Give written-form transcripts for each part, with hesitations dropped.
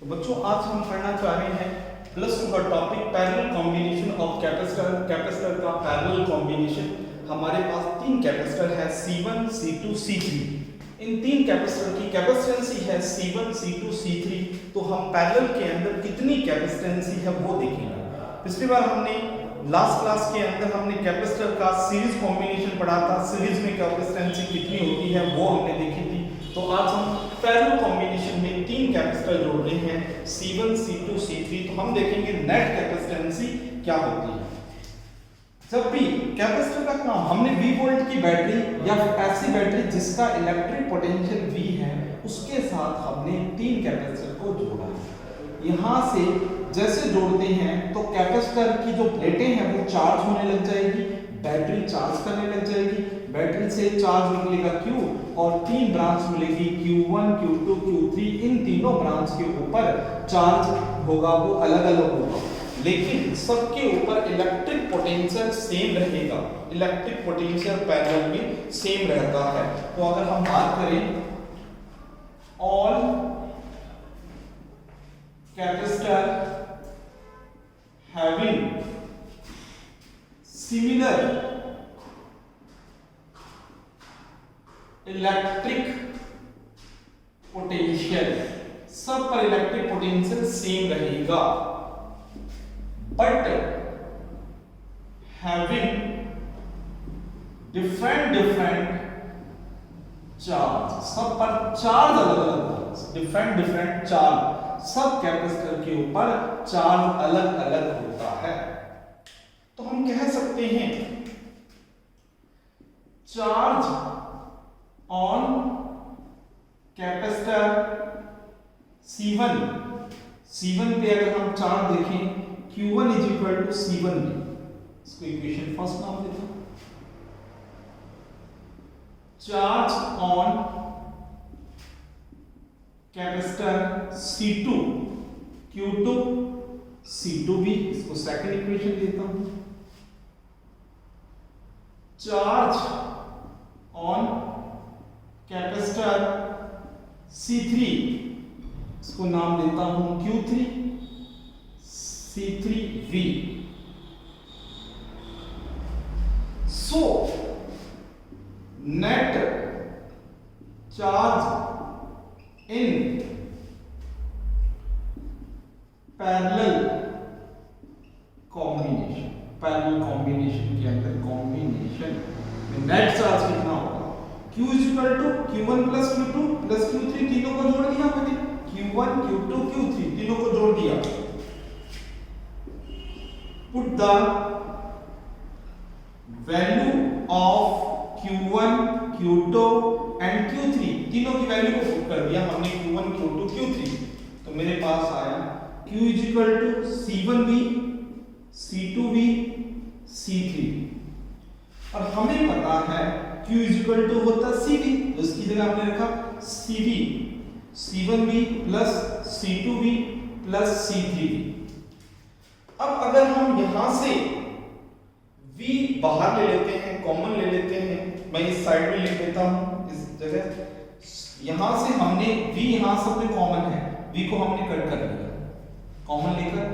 तो बच्चों आज हम पढ़ना चाह रहे हैं प्लस टू का topic parallel combination of capacitor का पैरेलल कॉम्बिनेशन। हमारे पास तीन कैपेसिटर है C1, C2, C3। इन तीन कैपेसिटर की कैपेसिटेंसी है C1, C2, C3। तो हम पैरेलल के अंदर कितनी कैपेसिटेंसी है वो देखेंगे। पिछली बार हमने लास्ट क्लास के अंदर हमने कैपेसिटर का सीरीज कॉम्बिनेशन पढ़ा था। सीरीज में कैपेसिटेंसी कितनी होती है वो हमने देखी थी। तो आज हम पैरेलल कॉम्बिनेशन में तीन कैपेसिटर जोड़ रहे हैं C1, C2, C3। तो हम देखेंगे नेट कैपेसिटेंसी क्या होती है। जब भी कैपेसिटर का काम हमने V वोल्ट की बैटरी या फिर ऐसी बैटरी जिसका इलेक्ट्रिक पोटेंशियल V है उसके साथ हमने तीन कैपेसिटर को जोड़ा है। यहाँ से जैसे जोड़ते हैं तो कैपेसिटर की जो प्लेटें हैं वो चार्ज होने लग जाएगी, बैटरी चार्ज करने लग जाएगी, बैटरी से चार्ज निकलेगा Q और तीन ब्रांच मिलेगी Q1, Q2, Q3। इन तीनों ब्रांच के ऊपर चार्ज होगा वो अलग अलग होगा, लेकिन सबके ऊपर इलेक्ट्रिक पोटेंशियल सेम रहेगा। इलेक्ट्रिक पोटेंशियल पैरेलल में सेम रहता है। तो अगर हम बात करें all capacitor having similar electric potential, सब पर इलेक्ट्रिक पोटेंशियल सेम रहेगा, बट हैविंग डिफरेंट चार्ज, सब पर चार्ज अलग अलग, डिफरेंट चार्ज, सब कैपेसिटर के ऊपर चार्ज अलग अलग होता है। तो हम कह सकते हैं चार्ज ऑन कैपेसिटर C1 पे अगर हम चार्ज देखें Q1 is equal to C1 में, इसको इक्वेशन फर्स्ट नाम देता हूं। Charge on capacitor C2 Q2 C2 भी, इसको सेकंड इक्वेशन देता हूं। चार्ज ऑन कैपेसिटर C3, इसको नाम देता हूं Q3 C3V। So net charge in parallel combination, parallel combination के अंदर कॉम्बिनेशन में नेट चार्ज कितना होगा? Q is equal to Q1 plus Q2 plus Q3, तीनों को जोड़ दिया मैंने, Q1 Q2 Q3 तीनों को जोड़ दिया। Put the value of Q1 Q2 and Q3, तीनों की वैल्यू को पुट कर दिया हमने Q1 Q2 Q3। तो मेरे पास आया Q is equal to C1V C2V C3। और हमें पता है Q इज इक्वल टू होता CV, तो इसकी जगह हमने रखा CV, C1V plus C2V plus C3V। अब अगर हम यहां से V बाहर ले लेते हैं, कॉमन ले लेते हैं, मैं इस साइड में लिख देता हूं इस जगह। यहां से हमने V, यहां सब में कॉमन है, V को हमने कट कर दिया, कॉमन लेकर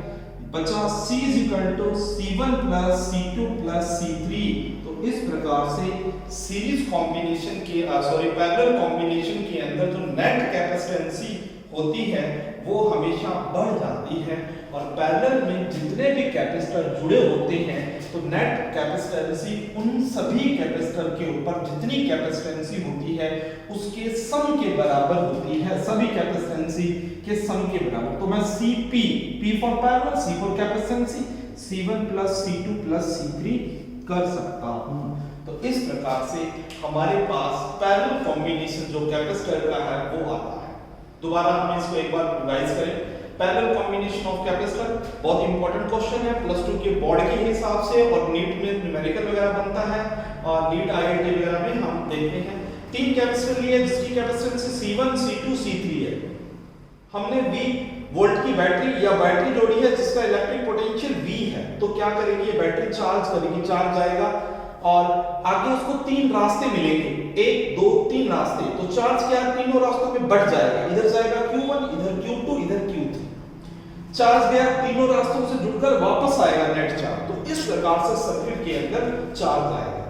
बचा C is equal to C1 plus C2 plus C3। तो इस प्रकार से सीरीज कॉम्बिनेशन के पैरेलल कॉम्बिनेशन के अंदर जो नेट कैपेसिटेंसी होती है वो हमेशा बढ़ जाती है। और पैरेलल में जितने भी कैपेसिटर जुड़े होते हैं तो नेट कैपेसिटेंसी उन सभी कैपेसिटर के ऊपर जितनी कैपेसिटेंसी होती है उसके सम के बराबर होती है, सभी कैपेसिटेंसी के सम के बराबर। तो मैं CP, P for parallel, C for capacitance, C1 plus C2 plus C3 कर सकता हूं। तो इस प्रकार से हमारे पास पैरेलल कॉम्बिनेशन जो कैपेसिटर का है वो आता है। दोबारा हम इसको एक बार रिवाइज करें। पैरेलल कॉम्बिनेशन ऑफ कैपेसिटर बहुत इंपॉर्टेंट क्वेश्चन है प्लस टू के बोर्ड के हिसाब से, और नीट में न्यूमेरिकल वगैरह बनता है और नीट IIT वगैरह में हम देखते हैं। तीन कैपेसिटर लिए जिसकी कैपेसिटेंसी C1 C2 C3 है। हमने V वोल्ट की बैटरी या बैटरी जोड़ी है जिसका इलेक्ट्रिक पोटेंशियल V है। तो क्या करेगी ये बैटरी? चार्ज करेगी, चार्ज जाएगा और आगे उसको तीन रास्ते मिलेंगे, 1 2 3 रास्ते। तो चार्ज क्या तीनों रास्तों पे बढ़ जाएगा, इधर जाएगा Q1, इधर Q2, इधर Q3। चार्ज गया, तीनों रास्तों से जुड़कर वापस आएगा नेट चार्ज। तो इस प्रकार से सर्किट के अंदर चार्ज आएगा।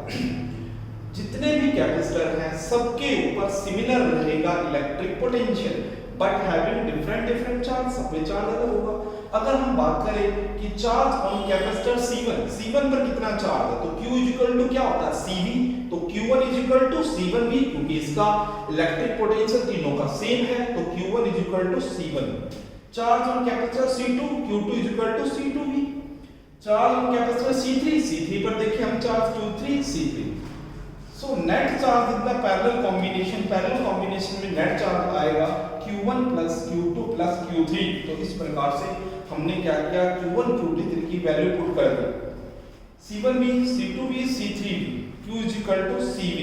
जितने भी कैपेसिटर हैं सबके ऊपर सिमिलर रहेगा electric potential, but having different charge, सब में चार्ज अलग होगा। अगर हम बात करें कि चार्ज ऑन कैपेसिटर C1 पर कितना चार्ज है, तो Q इक्वल टू क्या होता है CV, तो Q1 इक्वल टू C1V, क्योंकि इसका इलेक्ट्रिक पोटेंशियल तीनों का सेम है, तो Q1 equal to C1। Charge on capacitor C2, Q2 equal to C2V। Charge on capacitor C3 पर देखिए हम charge Q3 C3। So net charge in the parallel combination में नेट चार्ज आएगा Q1 plus Q2 plus Q3। तो इस प्रकार से हमने क्या किया, Q1 Q3 की वैल्यू पुट कर दी, C1V C2V C3V, Q equal to CV।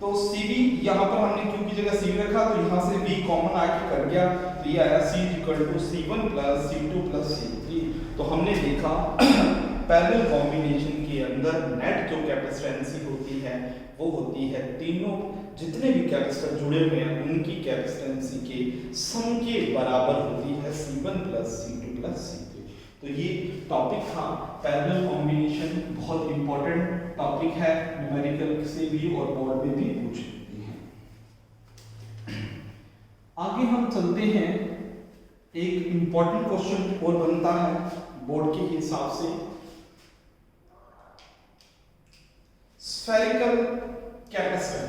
तो CV यहाँ पर हमने Q की जगह CV रखा, तो यहाँ से V कॉमन आके कर गया, तो ये आया C equal to C1 plus C2 plus C3। तो हमने देखा पैरेलल कॉम्बिनेशन के अंदर नेट जो कैपेसिटेंसी होती है वो होती है तीनों जितने भी कैपेसिटर जुड़े हुए हैं उनकी कैपेसिटेंसी के सम के बराबर होती है, C1 plus C2 plus C3। तो ये टॉपिक था पैरेलल कॉम्बिनेशन, बहुत इंपॉर्टेंट टॉपिक है, न्यूमेरिकल से भी और बोर्ड में भी पूछ सकते हैं। आगे हम चलते हैं, एक इंपॉर्टेंट क्वेश्चन और बनता है बोर्ड के हिसाब से, स्फेरिकल कैपेसिटर,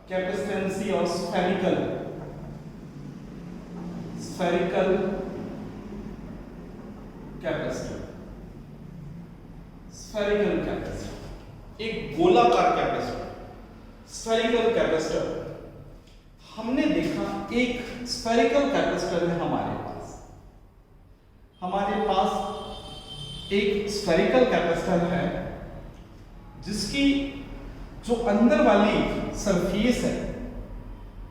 कैपेसिटेंसी और स्फेरिकल कैपेसिटर, स्फेरिकल कैपेसिटर एक गोलाकार कैपेसिटर, स्फेरिकल कैपेसिटर। हमने देखा एक स्फेरिकल कैपेसिटर है हमारे पास एक स्फेरिकल कैपेसिटर है जिसकी जो अंदर वाली सरफेस है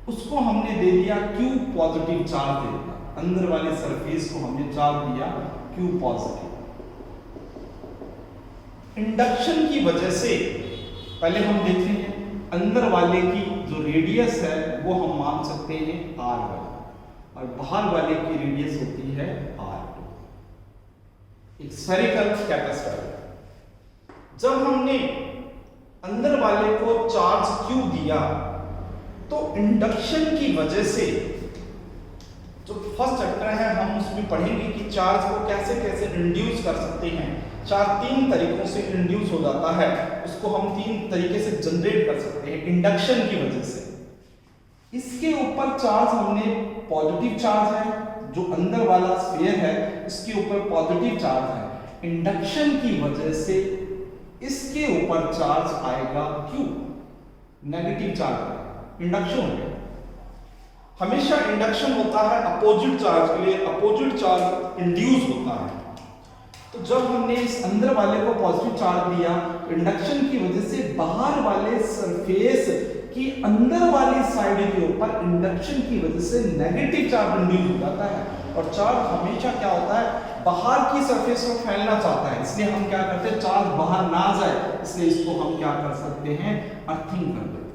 उसको हमने दे दिया Q पॉजिटिव चार्ज दे दिया, अंदर वाली सरफेस को हमने चार्ज दिया Q पॉजिटिव। इंडक्शन की वजह से पहले हम देखते हैं अंदर वाले की जो रेडियस है वो हम मान सकते हैं R1 और बाहर वाले की रेडियस होती है R2। एक स्फेरिकल कैपेसिटर, जब हमने अंदर वाले को चार्ज Q दिया तो इंडक्शन की वजह से जो फर्स्ट चैप्टर है हम उसमें पढ़ेंगे कि चार्ज को कैसे कैसे इंड्यूस कर सकते हैं। चार्ज तीन तरीकों से इंड्यूस हो जाता है, उसको हम तीन तरीके से जनरेट कर सकते हैं इंडक्शन की वजह से। इसके ऊपर चार्ज हमने पॉजिटिव चार्ज है, जो अंदर वाला स्फीयर है इसके ऊपर पॉजिटिव चार्ज है। इंडक्शन की वजह से इसके ऊपर चार्ज आएगा Q, नेगेटिव चार्ज, इंडक्शन हो गया। हमेशा इंडक्शन होता है अपोजिट चार्ज के लिए, अपोजिट चार्ज इंड्यूस होता है। तो जब हमने इस अंदर वाले को पॉजिटिव चार्ज दिया, इंडक्शन की वजह से बाहर वाले सरफेस की अंदर वाली साइड के ऊपर इंडक्शन की वजह से नेगेटिव चार्ज इंड्यूस हो जाता है। और चार्ज हमेशा क्या होता है, बाहर की सरफेस में फैलना चाहता है, इसलिए हम क्या करते हैं, चार्ज बाहर ना जाए, इसलिए इसको हम क्या कर सकते हैं, अर्थिंग कर देते हैं।